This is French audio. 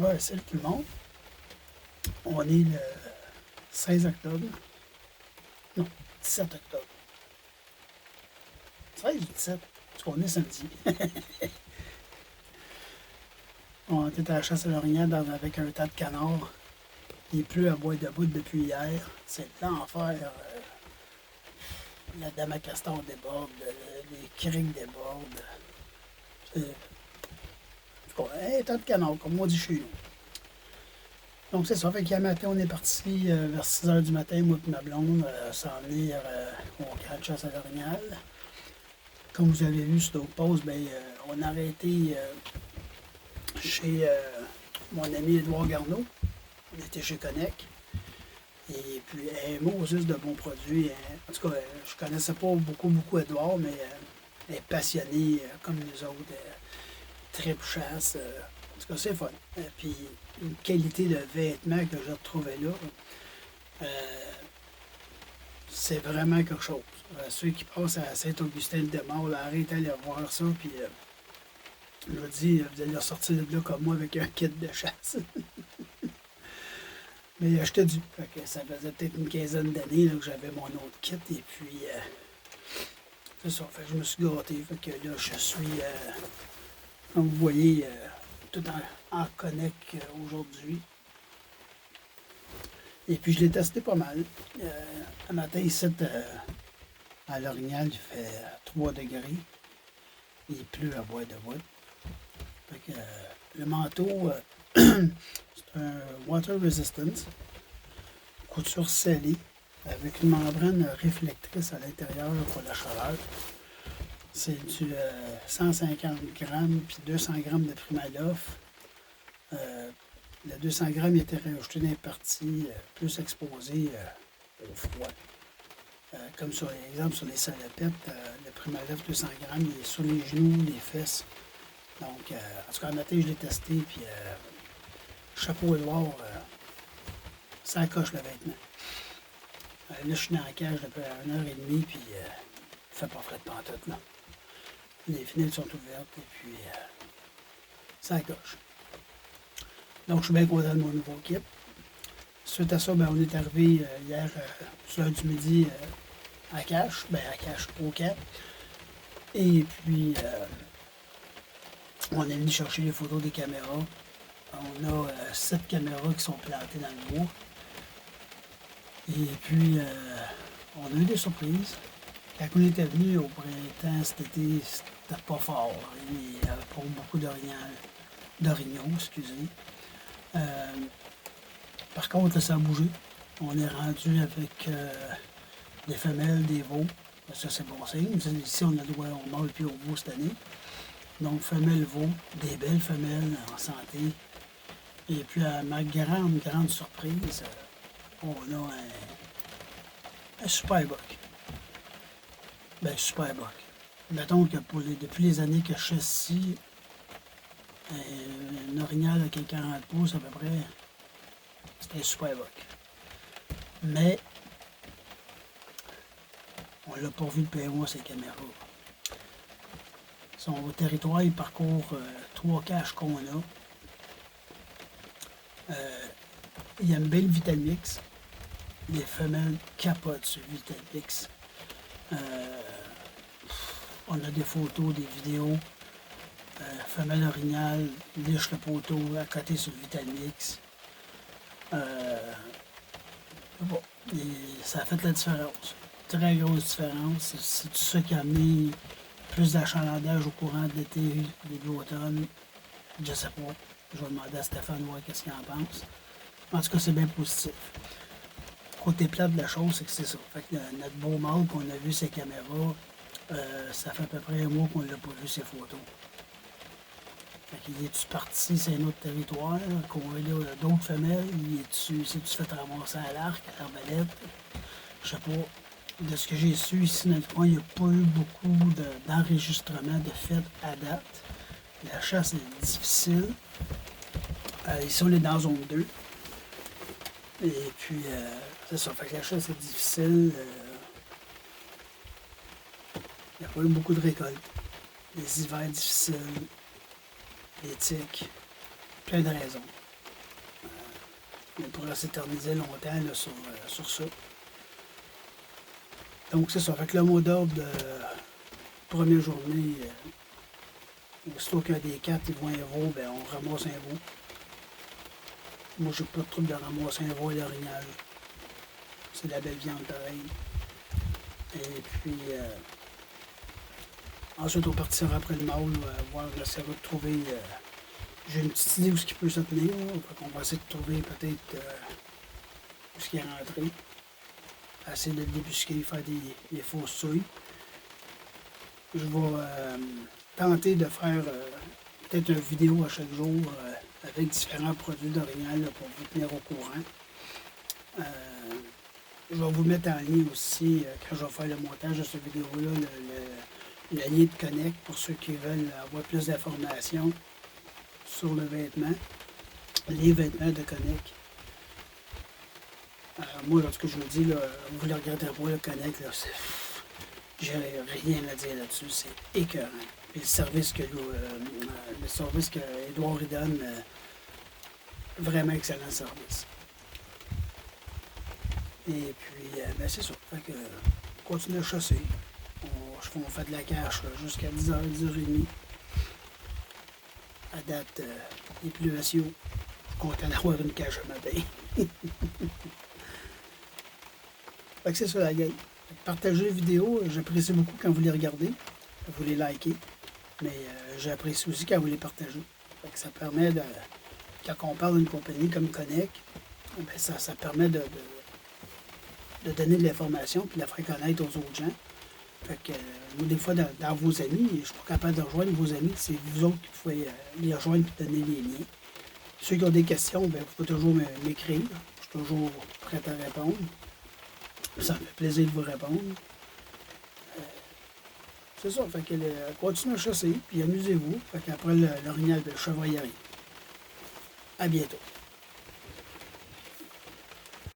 Ouais, salut tout le monde. On est le 16 octobre. Non, 17 octobre. 16 ou 17? Parce qu'on est samedi. On était à la chasse à l'orignal avec un tas de canards. Il pleut à bois debout depuis hier. C'est l'enfer. La dame à castor déborde, les criques débordent. C'est un tas de canards, comme on dit chez nous. Donc c'est ça, fait qu'hier matin, on est parti vers 6 h du matin, moi et ma blonde, s'en venir au camp de chasse à l'orignal. Comme vous avez vu sur d'autres pauses, ben, on a arrêté chez mon ami Édouard Garneau. On était chez Connec. Et puis, un mot juste de bons produits. En tout cas, je connaissais pas beaucoup Édouard, mais elle est passionnée comme nous autres. Triple chasse. En tout cas, c'est fun. Puis, une qualité de vêtements que j'ai retrouvé là, c'est vraiment quelque chose. Ceux qui passent à Saint-Augustin-le-Demarle, arrêtez d'aller voir ça. Puis, je vous dis, vous allez ressortir de là comme moi avec un kit de chasse. Mais je te dis, ça faisait peut-être une quinzaine d'années que j'avais mon autre kit. Et puis, c'est ça. Fait que je me suis gâté. Fait que là, je suis, comme vous voyez, tout en connect aujourd'hui. Et puis, je l'ai testé pas mal. Un matin, ici, à l'Orignal, il fait 3 degrés. Il pleut à bois de bois. Fait que, le manteau, c'est un water resistance, couture scellée, avec une membrane réflectrice à l'intérieur pour la chaleur. C'est du 150 grammes puis 200 grammes de Primaloft. Le 200 grammes était rajouté dans les parties plus exposées au froid. Comme sur l'exemple sur les salopettes, le Primaloft 200 grammes, il est sur les genoux, les fesses. Donc, en tout cas, un matin, je l'ai testé, puis chapeau Édouard, ça coche le vêtement. Là, je suis dans la cage depuis 1 h 30, puis il fait pas frais de pantoute, là. Les fenêtres sont ouvertes, et puis ça coche. Donc, je suis bien content de mon nouveau kit. Suite à ça, ben, on est arrivé hier, sur l'heure du midi, à Cache, au camp. Et puis, on est venu chercher les photos des caméras. On a 7 caméras qui sont plantées dans le bois. Et puis, on a eu des surprises. Quand on était venu au printemps, cet été, c'était pas fort. Il n'y avait pas beaucoup d'orignaux, excusez. Par contre, ça a bougé. On est rendu avec des femelles, des veaux. Ça, c'est bon signe. Ici, on a droit au mâle puis au veau cette année. Donc, femelles, veaux, des belles femelles en santé. Et puis, à ma grande surprise, on a un super boc. Ben, super boc. Mettons que depuis les années que je suis ici, un orignal avec 40 pouces à peu près, c'était un super boc. Mais, on l'a pas vu depuis un mois, ces caméras. Son territoire, il parcourt 3 caches qu'on a. Il y a une belle Vitamix. Les femelles capotent sur Vitamix. On a des photos, des vidéos. Femelle orignale, liche le poteau à côté sur le Vitamix. Bon, et ça a fait la différence. Très grosse différence. C'est tout ça qui a amené plus d'achalandage au courant de l'été, début automne. Je sais pas. Je vais demander à Stéphane voir qu'est-ce qu'il en pense. En tout cas, c'est bien positif. Côté plate de la chose, c'est que c'est ça. Fait que notre beau mâle qu'on a vu ses caméras, ça fait à peu près un mois qu'on l'a pas vu ses photos. Fait qu'il est-tu parti, c'est un autre territoire, qu'on voit là d'autres femelles, s'est-tu fait ramasser à l'arc, à l'arbalète, je sais pas. De ce que j'ai su ici dans le coin, il n'y a pas eu beaucoup d'enregistrements de faits à date. La chasse est difficile. Ici, on est dans zone 2. Et puis, c'est ça. Fait que la chasse est difficile. Il n'y a pas eu beaucoup de récoltes. Les hivers difficiles. Les tiques. Plein de raisons. mais pourrait s'éterniser longtemps là, sur ça. Donc c'est ça. Fait que le mot d'ordre de première journée, aussitôt qu'un des 4 il voit un veau, ben on ramasse un veau. Moi j'ai pas de trouble de ramasser un veau à l'orignal. C'est de la belle viande pareil. Et puis ensuite on partira après le mâle, voir, on essaiera de trouver. J'ai une petite idée où ce qui peut se tenir. On va essayer de trouver peut-être où ce qui est rentré. Essayer de le débusquer, faire des fausses souilles. Je vais tenter de faire peut-être une vidéo à chaque jour avec différents produits d'orignal pour vous tenir au courant. Je vais vous mettre en lien aussi, quand je vais faire le montage de cette vidéo-là, le lien de Connect pour ceux qui veulent avoir plus d'informations sur le vêtement, les vêtements de Connect. Moi, lorsque je vous dis, là, vous le regardez pas, le Connect, j'ai rien à dire là-dessus, c'est écœurant. Et le service que Edouard il donne, vraiment excellent service. Et puis, ben c'est ça. Fait que, on continue à chasser. On fait de la cache jusqu'à 10h, 10h30. À date, il pleut à Sio. Content d'avoir une cache ce matin. Fait que c'est ça la gang. Partagez la vidéo, j'apprécie beaucoup quand vous les regardez, vous les likez, mais j'apprécie aussi quand vous les partagez. Fait que ça permet de, quand on parle d'une compagnie comme Connect, ben ça permet de donner de l'information et de la faire connaître aux autres gens. Fait que moi, des fois, dans vos amis, je ne suis pas capable de rejoindre vos amis, c'est vous autres qui pouvez les rejoindre et donner les liens. Ceux qui ont des questions, ben, vous pouvez toujours m'écrire. Je suis toujours prêt à répondre. Ça me fait plaisir de vous répondre. C'est ça, fait que continuez à chasser, puis amusez-vous. Fait qu'après l'orignal de chevreuil. À bientôt.